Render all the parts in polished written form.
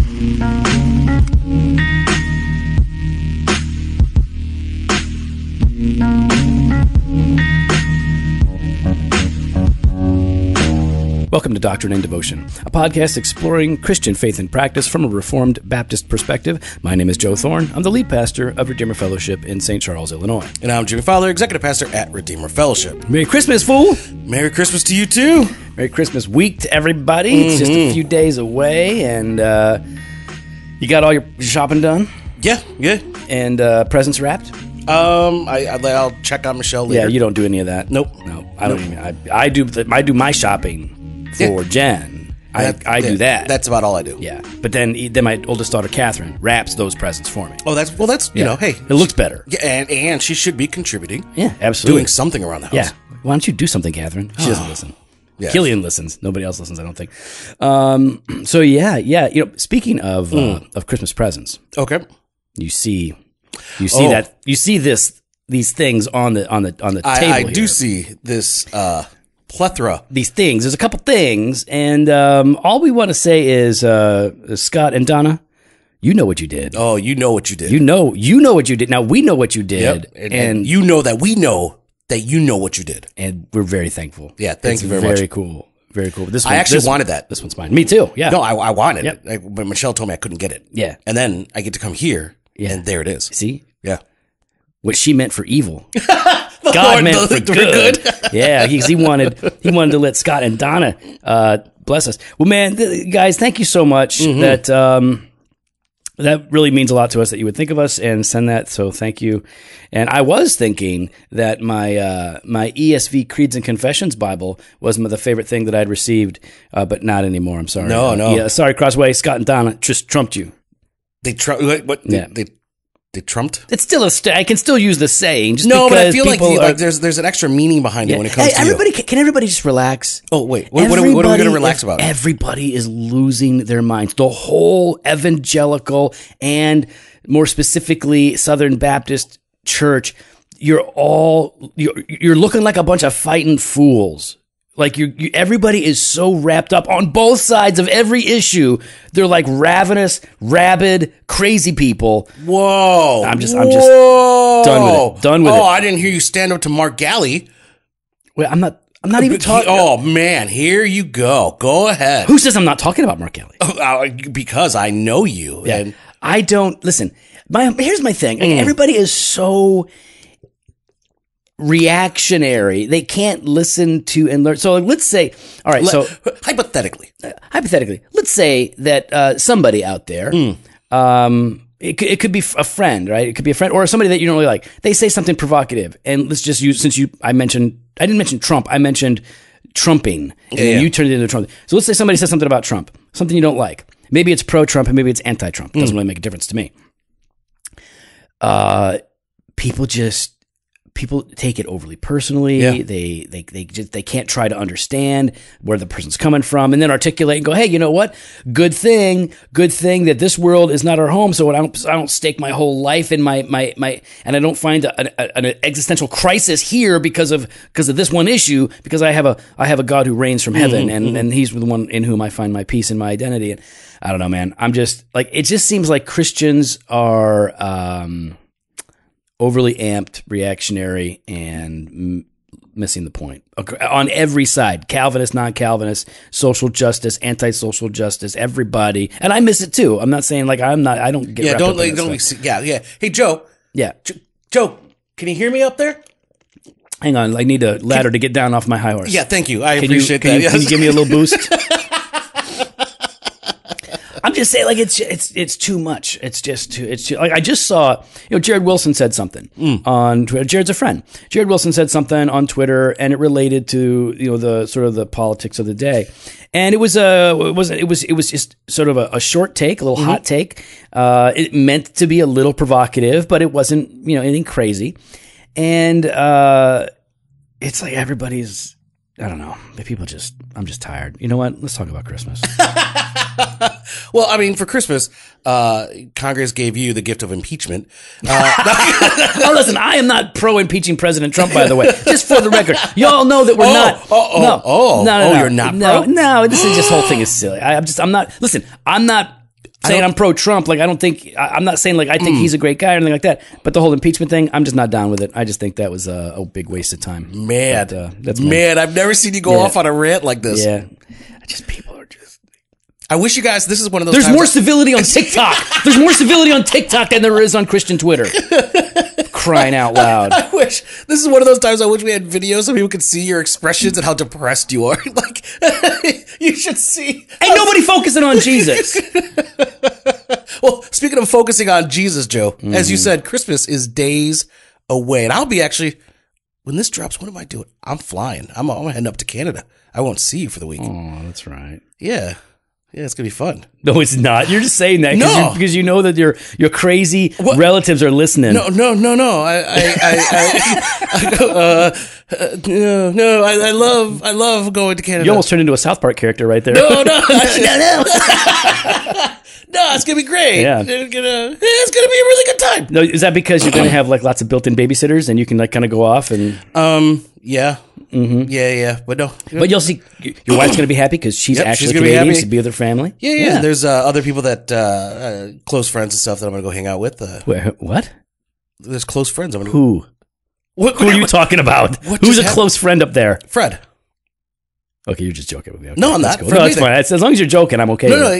Welcome to Doctrine and Devotion, a podcast exploring Christian faith and practice from a Reformed Baptist perspective. My name is Joe Thorne. I'm the lead pastor of Redeemer Fellowship in St. Charles, Illinois. And I'm Jimmy Fowler, executive pastor at Redeemer Fellowship. Merry Christmas, fool! Merry Christmas to you, too. Merry Christmas week to everybody. It's just a few days away, and you got all your shopping done? Yeah. And presents wrapped? I'll check on Michelle later. Yeah, you don't do any of that. Nope. No, I don't even. I do my shopping for Jen. I do that. That's about all I do. Yeah, but then my oldest daughter Catherine wraps those presents for me. Oh, that's you know, hey, it looks better. Yeah, and she should be contributing. Yeah, absolutely, doing something around the house. Yeah, why don't you do something, Catherine? She doesn't listen. Yeah. Killian listens. Nobody else listens, I don't think. So yeah. You know, speaking of Christmas presents, okay, you see these things on the table. I do see this plethora. These things. There's a couple things, and all we want to say is, Scott and Donna, you know what you did. Oh, you know what you did. You know what you did. Now we know what you did, yep. And you know that we know that you know what you did, and we're very thankful. Yeah, thank you very much. Very cool. Very cool. I actually wanted that. This one's mine. Me too. Yeah. No, I wanted Yep. it, but Michelle told me I couldn't get it. Yeah. And then I get to come here, and there it is. See? Yeah. What she meant for evil, God meant for good. Yeah, because he wanted to let Scott and Donna bless us. Well, man, guys, thank you so much. That really means a lot to us that you would think of us and send that. So thank you. And I was thinking that my my ESV Creeds and Confessions Bible was the favorite thing that I'd received, but not anymore. I'm sorry. No. Yeah, sorry, Crossway. Scott and Donna just trumped you. They trumped. What? Yeah. They trumped? It's still I can still use the saying. Just no, but I because feel people like there's an extra meaning behind it when it comes to everybody. you. Can everybody just relax? Oh, wait. What are we going to relax about? Everybody is losing their minds. The whole evangelical and more specifically Southern Baptist church, you're looking like a bunch of fighting fools. Like everybody is so wrapped up on both sides of every issue. They're like ravenous, rabid, crazy people. Whoa! I'm just done with it. Done with it. Oh, I didn't hear you stand up to Mark Galley. Wait, I'm not even talking. Oh man, here you go. Go ahead. Who says I'm not talking about Mark Galley? Because I know you. Yeah. And I don't listen. Here's my thing. Like, everybody is so reactionary. They can't listen to and learn. So let's say, all right. So hypothetically, let's say that somebody out there, it could be a friend, right? It could be a friend or somebody that you don't really like. They say something provocative, and let's just use I didn't mention Trump. I mentioned trumping, and then you turned it into Trump. So let's say somebody says something about Trump, something you don't like. Maybe it's pro-Trump, and maybe it's anti-Trump. It doesn't really make a difference to me. People take it overly personally. Yeah. They can't try to understand where the person's coming from, and then articulate and go, "Hey, you know what? Good thing that this world is not our home. So I don't stake my whole life in my and I don't find an existential crisis here because of this one issue. Because I have a God who reigns from heaven, and He's the one in whom I find my peace and my identity. And I don't know, man. I'm just like, it just seems like Christians are overly amped, reactionary, and missing the point on every side. Calvinist, non-Calvinist, social justice, anti-social justice, everybody. And I miss it too. I'm not saying like I don't get wrapped up in that stuff. Yeah. Hey, Joe. Yeah. Joe, can you hear me up there? Hang on. I need a ladder to get down off my high horse. Yeah, thank you. I appreciate that. Can you give me a little boost? I'm just saying, like, it's too much. It's too like, I just saw, Jared Wilson said something on Twitter. Jared's a friend. Jared Wilson said something on Twitter, and it related to, the sort of the politics of the day. And it was just sort of a short take, a little hot take. It meant to be a little provocative, but it wasn't, anything crazy. And it's like everybody's, I don't know. I'm just tired. You know what? Let's talk about Christmas. Well, I mean, for Christmas, Congress gave you the gift of impeachment. Oh, listen, I am not pro-impeaching President Trump, by the way. Just for the record, y'all know that we're not. No, you're not. No, this whole thing is silly. I'm not saying I'm pro-Trump. Like, I'm not saying like I think he's a great guy or anything like that. But the whole impeachment thing, I'm just not down with it. I just think that was a big waste of time. Man, that's I've never seen you go off on a rant like this. Yeah, people are just. I wish you guys. This is one of those. There's more civility on TikTok. There's more civility on TikTok than there is on Christian Twitter. Crying out loud. I wish this is one of those times I wish we had videos so people could see your expressions and how depressed you are. Like, you should see. Ain't nobody focusing on Jesus. Well, speaking of focusing on Jesus, Joe, as you said, Christmas is days away, and I'll be actually when this drops. What am I doing? I'm flying. I'm heading up to Canada. I won't see you for the week. Oh, that's right. Yeah. Yeah, it's gonna be fun. No, it's not. You're just saying that because you know that your crazy relatives are listening. No. I love going to Canada. You almost turned into a South Park character right there. No. No, it's gonna be great. Yeah. It's gonna be a really good time. No, is that because you're gonna have like lots of built-in babysitters and you can like kind of go off and? Yeah. Mm-hmm. Yeah. But no. But you'll see, your wife's gonna be happy because she's actually Canadian. She'll be with her family. Yeah. There's other people that close friends and stuff that I'm gonna go hang out with. What? There's close friends. Who? Who are you talking about? Who's a close friend up there? Fred. Okay, you're just joking with me. Okay, no, I'm not. Cool. No, it's fine. As long as you're joking, I'm okay. No,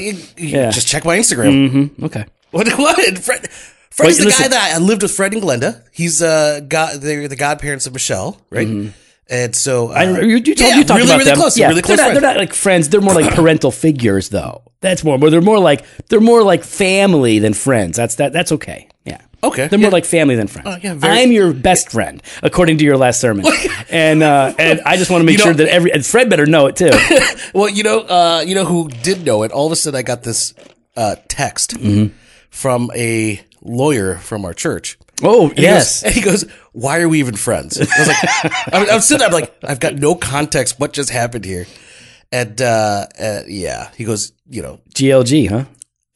just check my Instagram. Mm-hmm. Okay. What? Fred's the guy that I lived with. Fred and Glenda. He's they're the godparents of Michelle, right? Mm-hmm. And so you talk really, about really them. close. Yeah, really close. They're not like friends. They're more like parental figures, though. That's more. But they're more like family than friends. That's okay. Yeah. Okay. They're more like family than friends. I'm your best friend, according to your last sermon, and I just want to make sure that and Fred better know it too. Well, you know who did know it. All of a sudden, I got this text from a lawyer from our church. Oh, yes. And he goes, "Why are we even friends?" I was like, I'm sitting there, I'm like, I've got no context. What just happened here? And yeah, he goes, GLG, huh?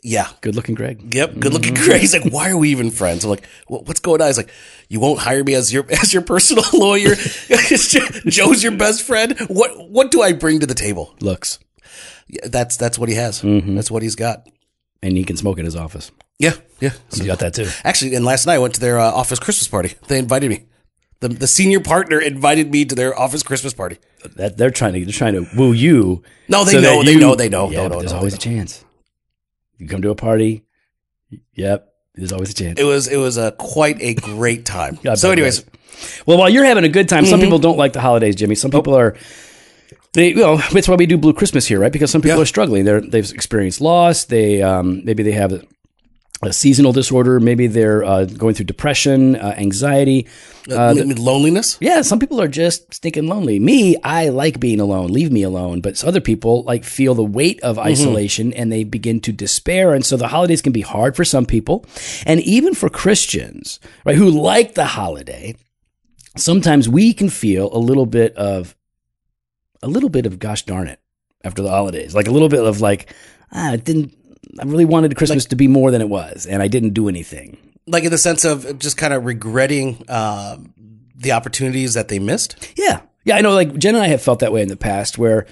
Yeah. Good looking Greg. Yep. Good looking Greg. He's like, "Why are we even friends?" I'm like, "What's going on?" He's like, "You won't hire me as your personal lawyer. Joe's your best friend. What do I bring to the table?" Looks. Yeah, that's what he has. Mm-hmm. That's what he's got. And he can smoke in his office. Yeah. So you got that too. Actually, and last night I went to their office Christmas party. They invited me. The senior partner invited me to their office Christmas party. That they're trying to woo you. No, they know. They know. Yeah, there's always a chance. You come to a party. Yep. There's always a chance. It was quite a great time. So anyways. Well, while you're having a good time, some people don't like the holidays, Jimmy. Some people are, that's why we do Blue Christmas here, right? Because some people are struggling. They've experienced loss. Maybe they have a seasonal disorder. Maybe they're going through depression, anxiety. Loneliness? Yeah, some people are just stinking lonely. Me, I like being alone. Leave me alone. But other people feel the weight of isolation and they begin to despair. And so the holidays can be hard for some people. And even for Christians, right, who like the holiday, sometimes we can feel a little bit of gosh darn it after the holidays. Like a little bit of I really wanted Christmas to be more than it was, and I didn't do anything. Like in the sense of just kind of regretting the opportunities that they missed? Yeah. Yeah, I know, Jen and I have felt that way in the past where,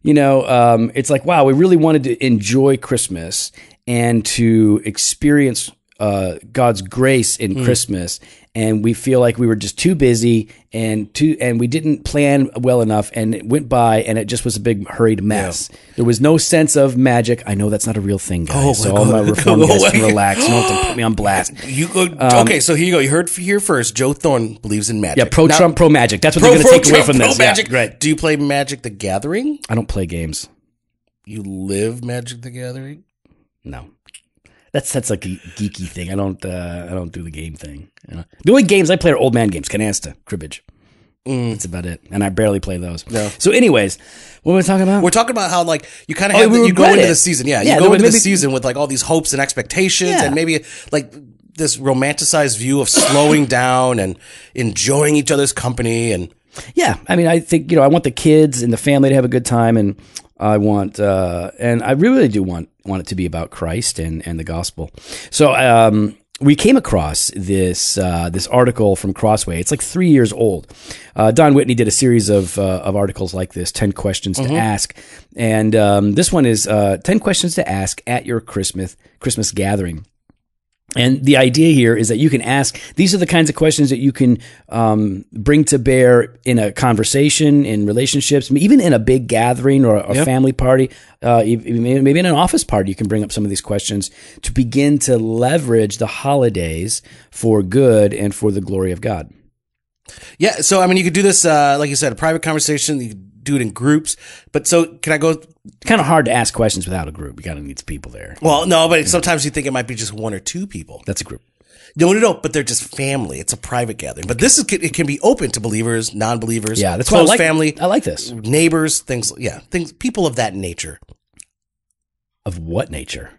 it's like, wow, we really wanted to enjoy Christmas and to experience God's grace in Christmas, and we feel like we were just too busy and we didn't plan well enough, and it went by and it just was a big hurried mess. Yeah. There was no sense of magic. I know that's not a real thing, guys. So all my Reformed guys can relax. You don't have to put me on blast. Okay, so here you go. You heard here first. Joe Thorne believes in magic. Yeah, pro-Trump, pro-magic. That's what they're going to take away from this. Magic. Yeah, right. Do you play Magic the Gathering? I don't play games. You live Magic the Gathering? No. That's like a geeky thing. I don't do the game thing. The only games I play are old man games, canasta, cribbage. That's about it, and I barely play those. No. So, anyways, what were we talking about? We're talking about how you kind of have you go into the season. Yeah, you go into the season with all these hopes and expectations, and maybe this romanticized view of slowing down and enjoying each other's company. And yeah, I mean, I think I want the kids and the family to have a good time, and I want, and I really do want it to be about Christ and the gospel. So, we came across this article from Crossway. It's like 3 years old. Don Whitney did a series of articles like this, 10 questions to ask, and this one is 10 questions to ask at your Christmas gathering. And the idea here is that you can ask, these are the kinds of questions that you can bring to bear in a conversation, in relationships, even in a big gathering or a family party, maybe in an office party, you can bring up some of these questions to begin to leverage the holidays for good and for the glory of God. Yeah, so I mean, you could do this, like you said, a private conversation. You could do it in groups. But so, can I go? Kind of hard to ask questions without a group. You got to need some people there. Well, no, but sometimes you think it might be just one or two people. That's a group. No, but they're just family. It's a private gathering. But it can be open to believers, non-believers, Yeah, that's close why family. I like this. Neighbors, things, people of that nature. Of what nature?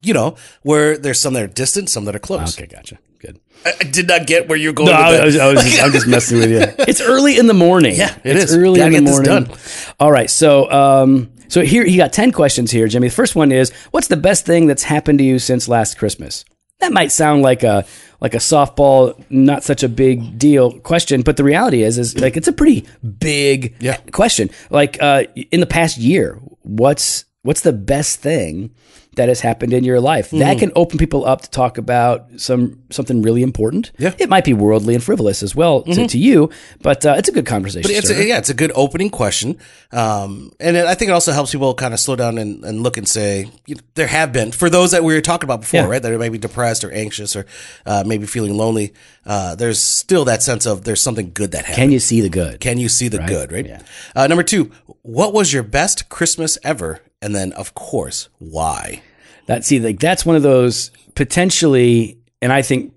You know, where there's some that are distant, some that are close. Okay, gotcha. Good. I did not get where you're going No, with that. I'm just messing with you. It's early in the morning. Yeah, it's is. early Gotta in the get this morning. done. All right, so here you got 10 questions here, Jimmy. The first one is, what's the best thing that's happened to you since last Christmas? That might sound like a softball, not such a big deal question, but the reality is like it's a pretty big question. Like in the past year, what's the best thing that has happened in your life? That can open people up to talk about something really important. Yeah. It might be worldly and frivolous as well to you, but it's a good conversation. But it's a good opening question. And I think it also helps people kind of slow down and look and say, there have been, for those that we were talking about before, right? That are maybe depressed or anxious or maybe feeling lonely. There's still that sense of there's something good that happened. Can you see the good? Can you see the good, right? Yeah. Number 2, what was your best Christmas ever? And then, of course, why? That's one of those potentially, and I think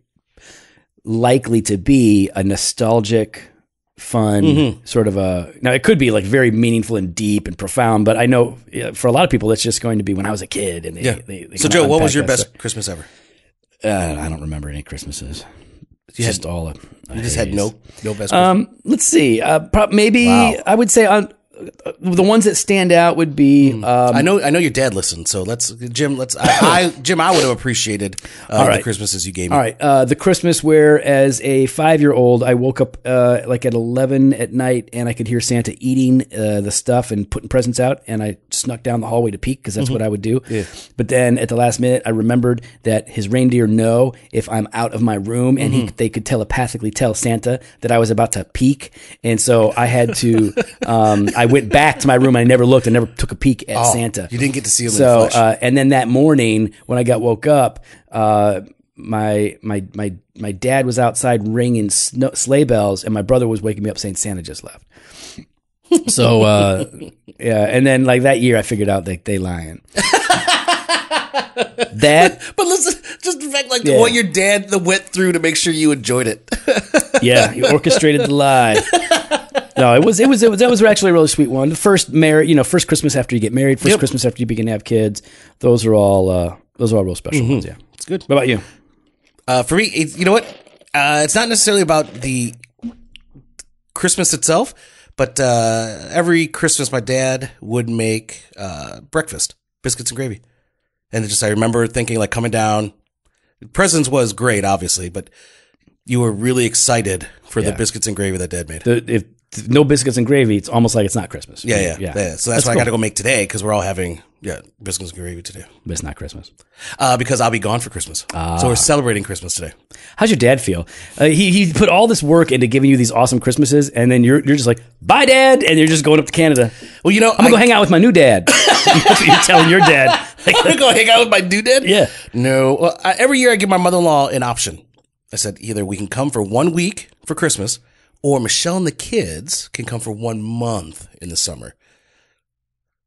likely to be a nostalgic, fun sort of now it could be like very meaningful and deep and profound, but I know for a lot of people it's just going to be when I was a kid. And they So Joe, what was your best Christmas ever? I don't remember any Christmases. You just had no best Christmas? Let's see. Maybe I would say the ones that stand out would be. I know your dad listened, so Jim, I would have appreciated the Christmases you gave me. All right, the Christmas where, as a 5-year-old, I woke up like at 11 at night, and I could hear Santa eating the stuff and putting presents out, and I snuck down the hallway to peek because that's what I would do. Yeah. But then at the last minute, I remembered that his reindeer know if I'm out of my room, and they could telepathically tell Santa that I was about to peek, and so I had to. I went back to my room. I never looked. I never took a peek at Santa. You didn't get to see him in the flesh. And then that morning when I got woke up, my dad was outside ringing sleigh bells, and my brother was waking me up saying Santa just left. So and then like that year, I figured out that they lying. But listen, just the fact what your dad went through to make sure you enjoyed it. Yeah, he orchestrated the lie. No, that was actually a really sweet one. The first first Christmas after you get married, first Christmas after you begin to have kids. Those are all real special ones. Yeah, it's good. What about you? For me, you know what? It's not necessarily about the Christmas itself, but every Christmas my dad would make breakfast, biscuits and gravy, and I remember thinking like coming down. Presents was great, obviously, but you were really excited for the biscuits and gravy that Dad made. If no biscuits and gravy, it's almost like it's not Christmas. Yeah. So that's why cool. I got to go make today because we're all having biscuits and gravy today. But it's not Christmas. Because I'll be gone for Christmas. So we're celebrating Christmas today. How's your dad feel? He put all this work into giving you these awesome Christmases, and then you're just like, bye, Dad, and you're just going up to Canada. Well, I'm gonna go hang out with my new dad. That's what you're telling your dad. I'm gonna go hang out with my new dad. Yeah. No. Well, every year I give my mother-in-law an option. I said either we can come for 1 week for Christmas, or Michelle and the kids can come for 1 month in the summer.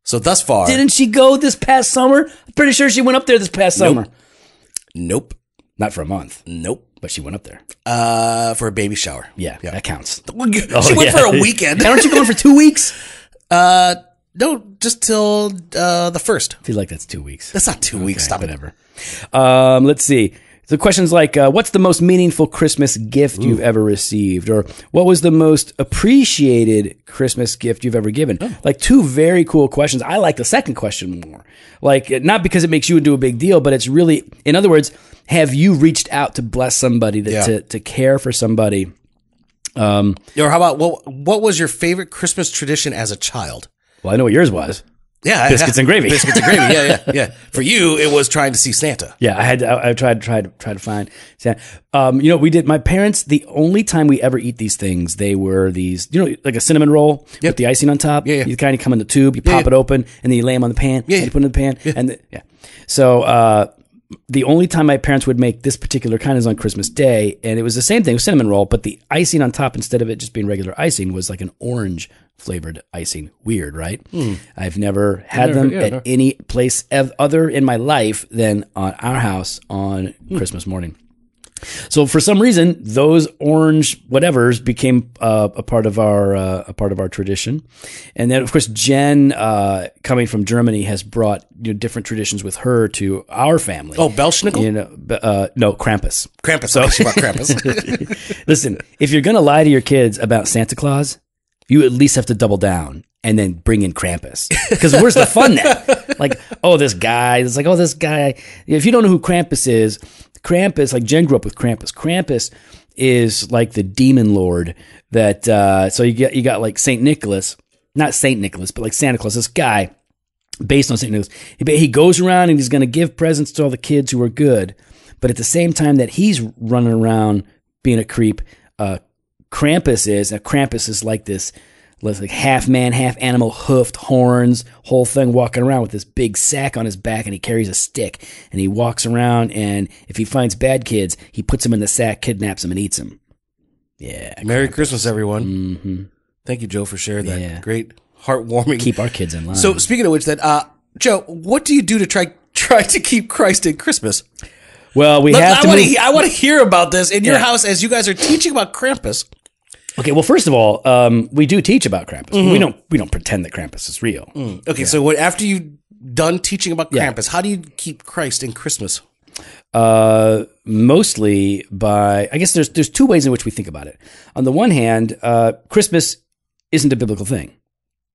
So thus far, didn't she go this past summer? I'm pretty sure she went up there this past summer. Nope. Not for a month. Nope. But she went up there. For a baby shower. Yeah. That counts. She went for a weekend. Aren't you going for 2 weeks? No, just till the 1st. I feel like that's 2 weeks. That's not 2 weeks. Stop whatever. Let's see. So questions like, what's the most meaningful Christmas gift you've ever received? Or what was the most appreciated Christmas gift you've ever given? Oh. Like 2 very cool questions. I like the second question more. Like, not because it makes you do a big deal, but it's really, in other words, have you reached out to bless somebody, to care for somebody? Or how about what was your favorite Christmas tradition as a child? Well, I know what yours was. Yeah, Biscuits and gravy. Biscuits and gravy. Yeah. For you, it was trying to see Santa. Yeah, I tried to find Santa. We did. My parents. The only time we ever eat these things, they were these. Like a cinnamon roll with the icing on top. Yeah. You kind of come in the tube, you pop it open, and then you lay them on the pan. Yeah. You put it in the pan, and So the only time my parents would make this particular kind is on Christmas Day, and it was the same thing with cinnamon roll, but the icing on top, instead of it just being regular icing, was like an orange flavored icing. Weird, right? I've never had them at any place other in my life than on our house on Christmas morning. So for some reason, those orange whatevers became a part of our tradition, and then of course Jen, coming from Germany, has brought different traditions with her to our family. Oh, Belschnickel? No, Krampus. Krampus. So she brought Krampus. Listen, if you're gonna lie to your kids about Santa Claus, you at least have to double down and then bring in Krampus, because where's the fun then? Like, this guy. It's like, this guy. If you don't know who Krampus is. Krampus, like Jen grew up with Krampus. Krampus is like the demon lord that, so you got like St. Nicholas, not St. Nicholas, but like Santa Claus, this guy based on St. Nicholas. He goes around and he's going to give presents to all the kids who are good. But at the same time that he's running around being a creep, Krampus is like this, like half man, half animal, hoofed, horns, whole thing, walking around with this big sack on his back, and he carries a stick, and he walks around, and if he finds bad kids, he puts them in the sack, kidnaps them, and eats them. Yeah. Merry Christmas, everyone. Mm-hmm. Thank you, Joe, for sharing that great, heartwarming. Keep our kids in line. So speaking of which, Joe, what do you do to try to keep Christ in Christmas? Well, I want to hear about this in your house as you guys are teaching about Krampus. Okay, well, first of all, we do teach about Krampus. Mm-hmm. We don't pretend that Krampus is real. Okay, so after you've done teaching about Krampus, how do you keep Christ in Christmas? Mostly by, I guess there's two ways in which we think about it. On the one hand, Christmas isn't a biblical thing.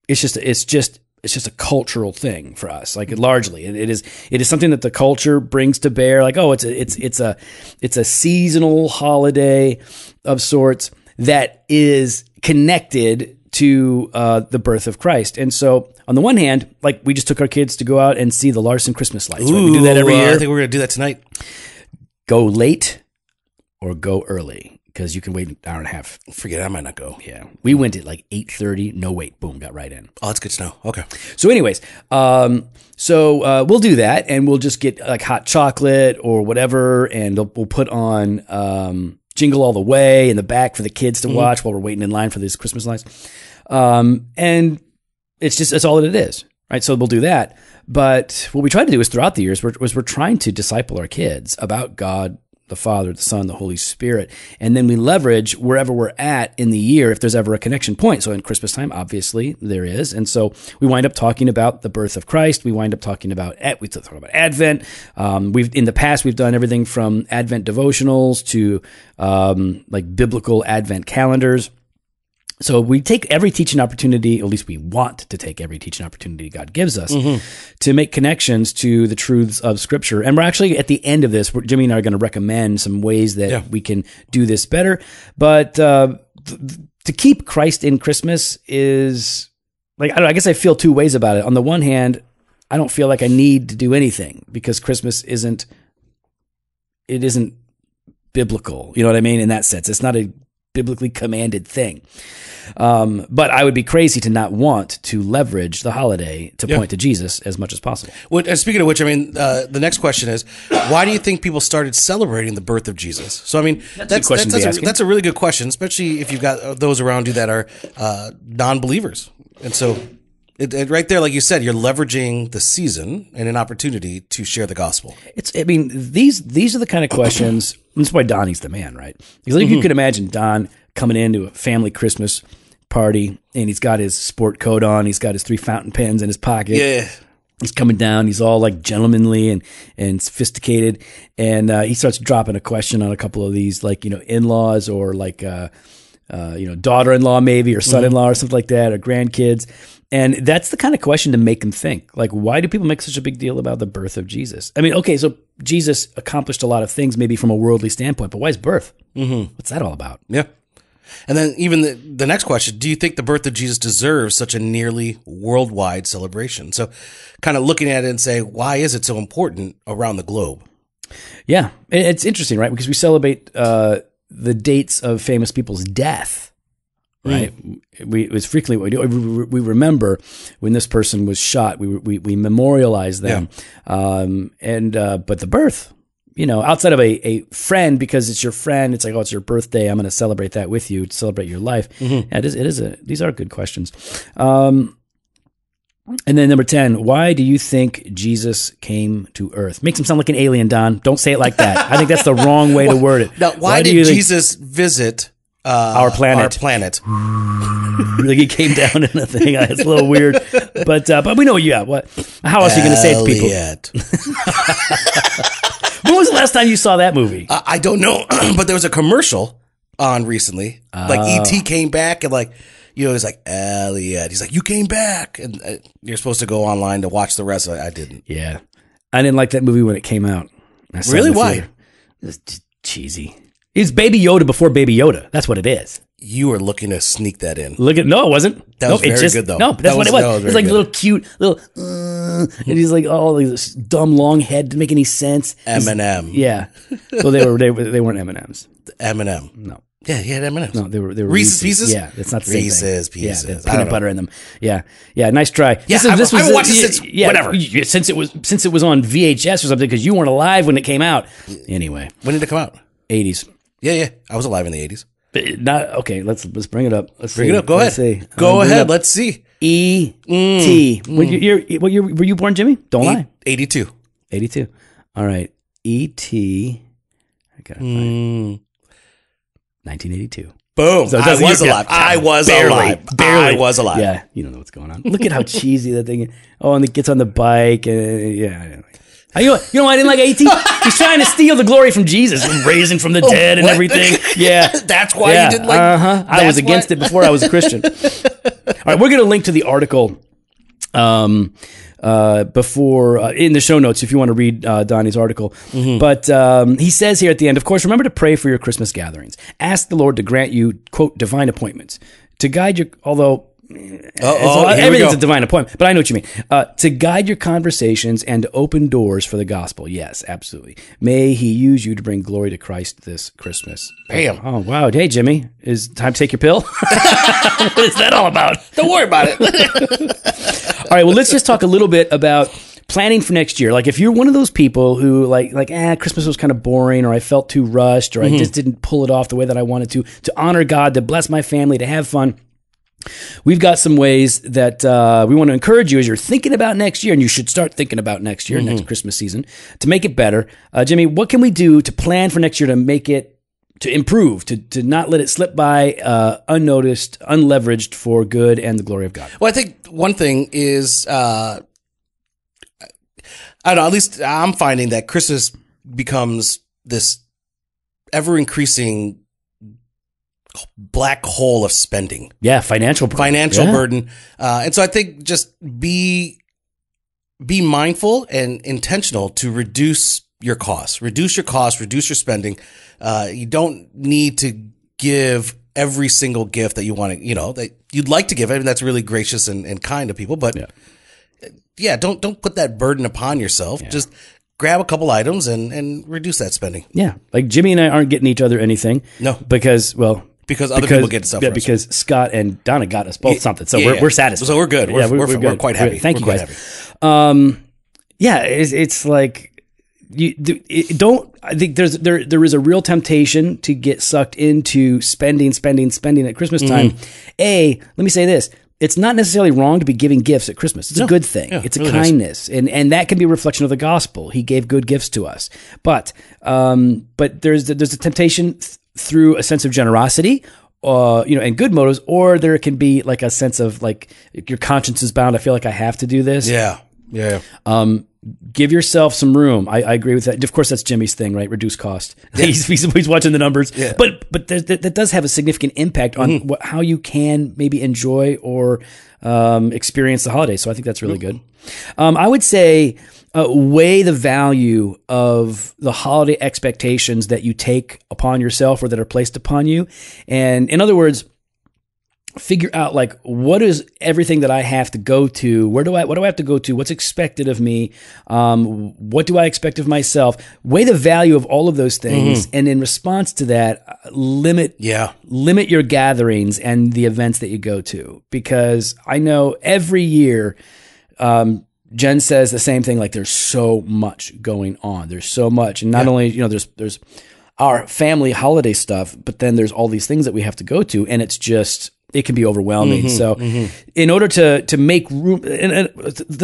It's just a cultural thing for us. Like largely, it is something that the culture brings to bear. Like, it's a seasonal holiday of sorts that is connected to the birth of Christ. And so on the one hand, like we just took our kids to go out and see the Larson Christmas lights. Right? We do that every year. I think we're going to do that tonight. Go late or go early, because you can wait an hour and a half. Forget it, I might not go. Yeah. We went at like 8:30. No wait. Boom. Got right in. Oh, that's good to know. Okay. So anyways, we'll do that, and we'll just get like hot chocolate or whatever, and we'll put on Jingle All the Way in the back for the kids to watch while we're waiting in line for these Christmas lights. And it's all that it is, right? So we'll do that. But what we try to do is throughout the years, we're trying to disciple our kids about God, the Father, the Son, the Holy Spirit. And then we leverage wherever we're at in the year if there's ever a connection point. So in Christmas time, obviously there is. And so we wind up talking about the birth of Christ. We wind up talking about Advent. In the past, we've done everything from Advent devotionals to like biblical Advent calendars. So we take every teaching opportunity, at least we want to take every teaching opportunity God gives us to make connections to the truths of Scripture. And we're actually at the end of this, Jimmy and I are going to recommend some ways that we can do this better. But to keep Christ in Christmas is like, I guess I feel two ways about it. On the one hand, I don't feel like I need to do anything because Christmas isn't biblical. You know what I mean? In that sense, it's not a biblically commanded thing. But I would be crazy to not want to leverage the holiday to point to Jesus as much as possible. Well, and speaking of which, I mean, the next question is, why do you think people started celebrating the birth of Jesus? So, I mean, that's a really good question, especially if you've got those around you that are non-believers. And so right there, like you said, you're leveraging the season and an opportunity to share the gospel. These are the kind of questions. That's why Donnie's the man, right? Because you could imagine Don coming into a family Christmas party, and he's got his sport coat on. He's got his 3 fountain pens in his pocket. Yeah. He's coming down. He's all like gentlemanly and sophisticated. And he starts dropping a question on a couple of these, like, in-laws or like daughter-in-law maybe, or son-in-law or something like that, or grandkids. And that's the kind of question to make them think. Like, why do people make such a big deal about the birth of Jesus? I mean, okay, so Jesus accomplished a lot of things maybe from a worldly standpoint, but why his birth? What's that all about? Yeah. And then even the next question, do you think the birth of Jesus deserves such a nearly worldwide celebration? So kind of looking at it and say, why is it so important around the globe? Yeah, it's interesting, right? Because we celebrate the dates of famous people's death. Right. It's frequently what we do. We remember when this person was shot. We memorialize them. Yeah. But the birth, outside of a friend, because it's your friend, it's like, oh, it's your birthday, I'm going to celebrate that with you, to celebrate your life. Yeah, these are good questions. And then number 10, why do you think Jesus came to earth? Makes him sound like an alien, Don. Don't say it like that. I think that's the wrong way to word it. Now, why did Jesus visit our planet? Like he came down in a thing. It's a little weird, but we know you have what. How else are you going to say it to people? When was the last time you saw that movie? I don't know, but there was a commercial on recently. Like E.T. came back and it's like, Elliot. He's like, you came back, and you're supposed to go online to watch the rest of it. I didn't. Yeah, I didn't like that movie when it came out. Really? Why? It was just cheesy. It's Baby Yoda before Baby Yoda. That's what it is. You were looking to sneak that in. No, it wasn't. That was very good, though. No, but that's what it was. It's like a little cute, and he's like, oh, this dumb long head, didn't make any sense. M&M. Yeah. Well, they weren't M&Ms. M&M. No. Yeah, he had M&Ms. No, they were Reese's Pieces? Yeah, that's not the same Reese's thing. Pieces. Yeah, peanut butter in them. Yeah, nice try. Yeah, I haven't watched it since whatever. Since it was on VHS or something, because you weren't alive when it came out. Anyway. When did it come out? 80s. Yeah. I was alive in the 80s. Okay, let's bring it up. Bring it up. Go ahead. Go ahead. Let's see. E.T. What year were you born, Jimmy? Don't lie. 82. 82. All right. E.T. I gotta find 1982. Boom. So I was alive. I was alive. Barely. I was alive. Yeah, you don't know what's going on. Look at how cheesy that thing is. Oh, and it gets on the bike. Yeah. You know why I didn't like E.T.? He's trying to steal the glory from Jesus and raising from the dead and everything. Yeah. That's why you didn't like I was against it before I was a Christian. All right, we're going to link to the article before in the show notes if you want to read Donnie's article. But he says here at the end, of course, remember to pray for your Christmas gatherings. Ask the Lord to grant you, quote, divine appointments. To guide your, although... everything's a divine appointment, but I know what you mean. To guide your conversations and to open doors for the gospel. Yes, absolutely. May he use you to bring glory to Christ this Christmas. Bam. Oh, wow. Hey, Jimmy, is it time to take your pill? What is that all about? Don't worry about it. All right, well, let's just talk a little bit about planning for next year. Like if you're one of those people who Christmas was kind of boring, or I felt too rushed, or I just didn't pull it off the way that I wanted to honor God, to bless my family, to have fun. We've got some ways that we want to encourage you as you're thinking about next year, and you should start thinking about next year, next Christmas season, to make it better. Jimmy, what can we do to plan for next year to make it, to improve, to not let it slip by unnoticed, unleveraged for good and the glory of God? Well, I think one thing is, I don't know, at least I'm finding that Christmas becomes this ever-increasing black hole of spending. Yeah, financial burden. And so I think just be mindful and intentional to reduce your costs, reduce your spending. You don't need to give every single gift that you want to, that you'd like to give. I mean, that's really gracious and kind of people, but don't put that burden upon yourself. Yeah. Just grab a couple items and reduce that spending. Yeah. Like Jimmy and I aren't getting each other anything. No. Because other people get stuff. Yeah, because Scott and Donna got us both something, so we're satisfied. So we're good. We're good. We're quite happy. Thank you guys. It's like don't. I think there is a real temptation to get sucked into spending at Christmas time. Let me say this. It's not necessarily wrong to be giving gifts at Christmas. It's a good thing. It's a really kindness. And that can be a reflection of the gospel. He gave good gifts to us. But there's a temptation through a sense of generosity, and good motives, or there can be like a sense of like your conscience is bound. I feel like I have to do this. Yeah. Give yourself some room. I agree with that. Of course, that's Jimmy's thing, right? Reduce cost. Yeah. He's watching the numbers. Yeah. But that does have a significant impact on how you can maybe enjoy or experience the holidays. So I think that's really good. I would say weigh the value of the holiday expectations that you take upon yourself or that are placed upon you. And in other words, figure out like, what is everything that I have to go to? What do I have to go to? What's expected of me? What do I expect of myself? Weigh the value of all of those things. And in response to that, limit your gatherings and the events that you go to, because I know every year, Jen says the same thing, like there's so much going on. There's so much. And not only, there's our family holiday stuff, but then there's all these things that we have to go to, and it can be overwhelming. So in order to make room, and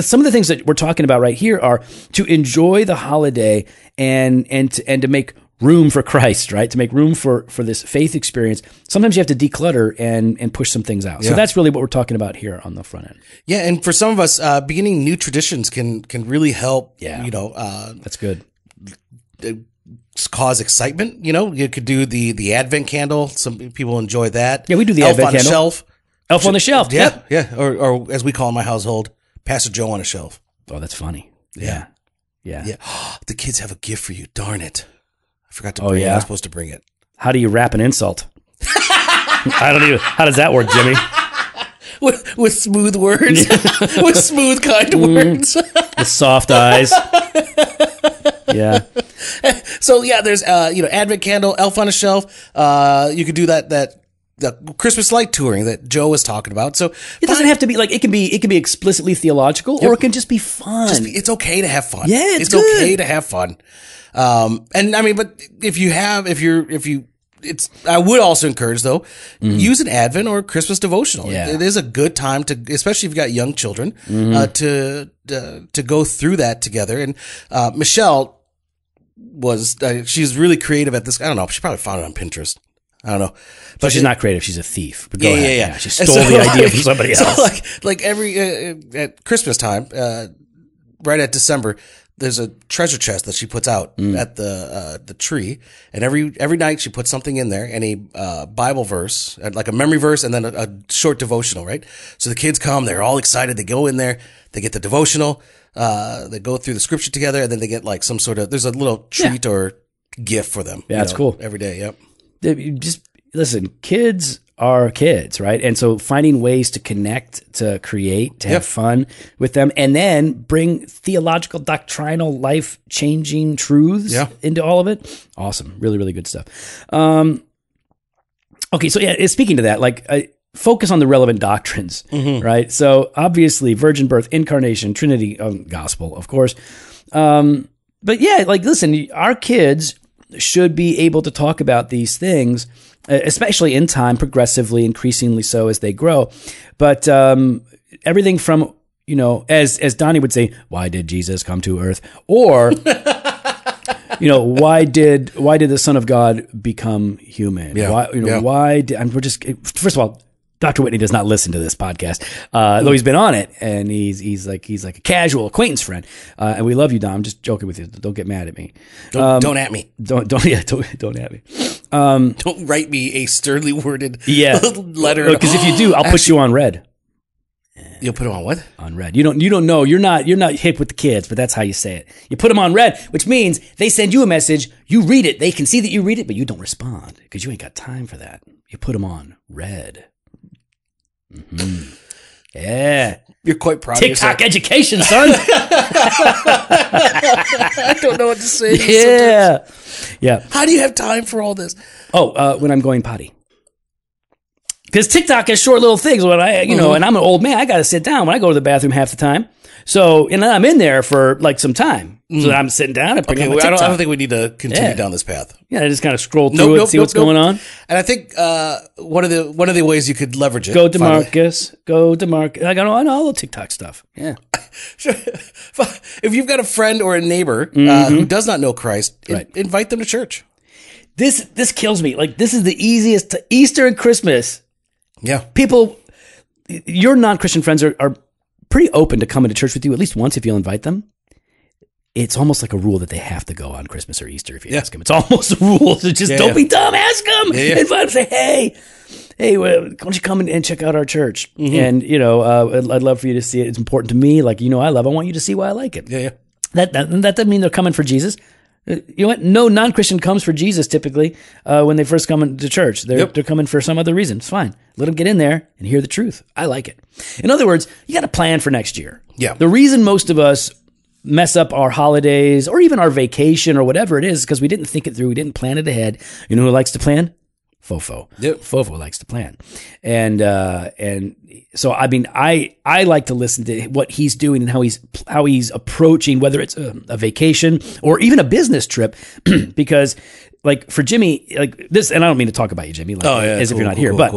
some of the things that we're talking about right here are to enjoy the holiday and to make room for Christ, right? To make room for this faith experience. Sometimes you have to declutter and push some things out. So that's really what we're talking about here on the front end. Yeah. And for some of us, beginning new traditions can really help, that's good. Cause excitement. You could do the Advent candle. Some people enjoy that. Yeah, we do the Advent candle. Elf on the shelf. Yeah. Yeah. Or as we call in my household, Pastor Joe on a shelf. Oh, that's funny. Yeah. The kids have a gift for you. Darn it. I forgot to bring it. I was supposed to bring it. How do you wrap an insult? How does that work, Jimmy? With smooth words. With smooth, kind words. With soft eyes. Yeah. So there's Advent candle, Elf on a Shelf. You could do the Christmas light touring that Joe was talking about. So it doesn't have to be like, it can be explicitly theological, or it can just be fun. It's okay to have fun. Yeah, it's good. Okay to have fun. And I mean, but I would also encourage though, use an Advent or Christmas devotional. Yeah. It is a good time to, especially if you've got young children, to go through that together. And Michelle she's really creative at this. I don't know. She probably found it on Pinterest. I don't know. But she's not creative. She's a thief. But go ahead. Yeah. She stole the idea from somebody else. So like every at Christmas time, right at December, there's a treasure chest that she puts out at the tree, and every night she puts something in there, any Bible verse, like a memory verse, and then a short devotional, right? So the kids come, they're all excited, they go in there, they get the devotional, they go through the scripture together, and then they get like some sort of, there's a little treat or gift for them. Yeah, that's cool. Every day, yep. Just listen, kids are kids, right? And so finding ways to connect, to create, to have fun with them, and then bring theological, doctrinal, life-changing truths into all of it. Awesome. Really, really good stuff. Okay, so speaking to that, focus on the relevant doctrines, right? So obviously, virgin birth, incarnation, Trinity, gospel, of course. But listen, our kids should be able to talk about these things, especially in time, progressively, increasingly so as they grow. But everything from, as Donnie would say, why did Jesus come to earth? Or, why did the Son of God become human? Yeah. Why did, first of all, Dr. Whitney does not listen to this podcast, though he's been on it, and he's like a casual acquaintance friend. And we love you, Don. I'm just joking with you. Don't get mad at me. Don't at me. Don't at me. Don't write me a sternly worded letter. Because if you do, I'll put you on red. You'll put them on what? On red. You don't know. You're not hip with the kids, but that's how you say it. You put them on red, which means they send you a message. You read it. They can see that you read it, but you don't respond because you ain't got time for that. You put them on red. Mm-hmm. Yeah. You're quite proud of yourself. TikTok education, son. I don't know what to say. Yeah. Yeah. How do you have time for all this? When I'm going potty. Because TikTok has short little things. When and I'm an old man, I got to sit down when I go to the bathroom half the time. So, and then I'm in there for some time. So I'm sitting down and picking up my TikTok. I don't think we need to continue down this path. Yeah, I just kind of scroll through it and see what's going on. And I think one of the ways you could leverage it. Go to Marcus. I got all the TikTok stuff. Yeah. If you've got a friend or a neighbor who does not know Christ, invite them to church. This kills me. This is the easiest. Easter and Christmas. Yeah. People, your non-Christian friends are pretty open to coming to church with you at least once if you'll invite them. it's almost like a rule that they have to go on Christmas or Easter if you ask them. It's almost a rule. So just don't be dumb. Ask them. Invite them. Say, hey, well, why don't you come and check out our church? And, I'd love for you to see it. It's important to me. Like, I want you to see why I like it. Yeah. That doesn't mean they're coming for Jesus. You know what? No non-Christian comes for Jesus typically when they first come into church. They're coming for some other reason. It's fine. Let them get in there and hear the truth. I like it. In other words, you got to plan for next year. Yeah. The reason most of us mess up our holidays or even our vacation or whatever it is because we didn't think it through. We didn't plan it ahead. You know who likes to plan? Fofo. Yep. Fofo likes to plan. And so, I mean, I like to listen to what he's doing and how he's approaching, whether it's a vacation or even a business trip, because like for Jimmy, like this, and I don't mean to talk about you, Jimmy, like, as if you're not here, but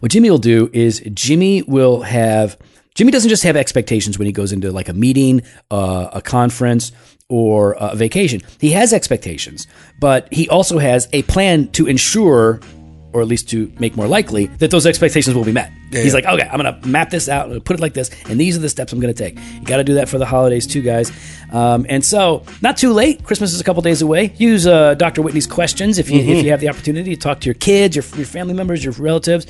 what Jimmy will do is Jimmy doesn't just have expectations when he goes into like a meeting, a conference, or a vacation. He has expectations, but he also has a plan to ensure, or at least to make more likely, that those expectations will be met. He's like, okay, I'm going to map this out, I'm going to put it like this, and these are the steps I'm going to take. You got to do that for the holidays too, guys. And so, not too late. Christmas is a couple days away. Use Dr. Whitney's questions if you have the opportunity to talk to your kids, your family members, your relatives,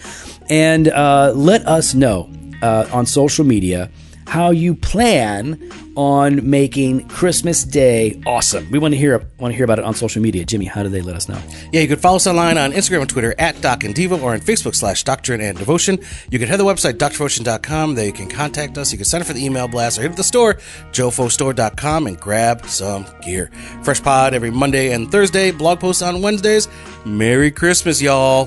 and let us know on social media how you plan on making Christmas Day awesome. We want to hear about it on social media. Jimmy, how do they let us know? Yeah, you can follow us online on Instagram and Twitter at Doc and Devo, or on Facebook /Doctrine and Devotion. You can head to the website, drdevotion.com. There you can contact us. You can sign up for the email blast or hit up the store, jofostore.com, and grab some gear. Fresh pod every Monday and Thursday. Blog posts on Wednesdays. Merry Christmas, y'all.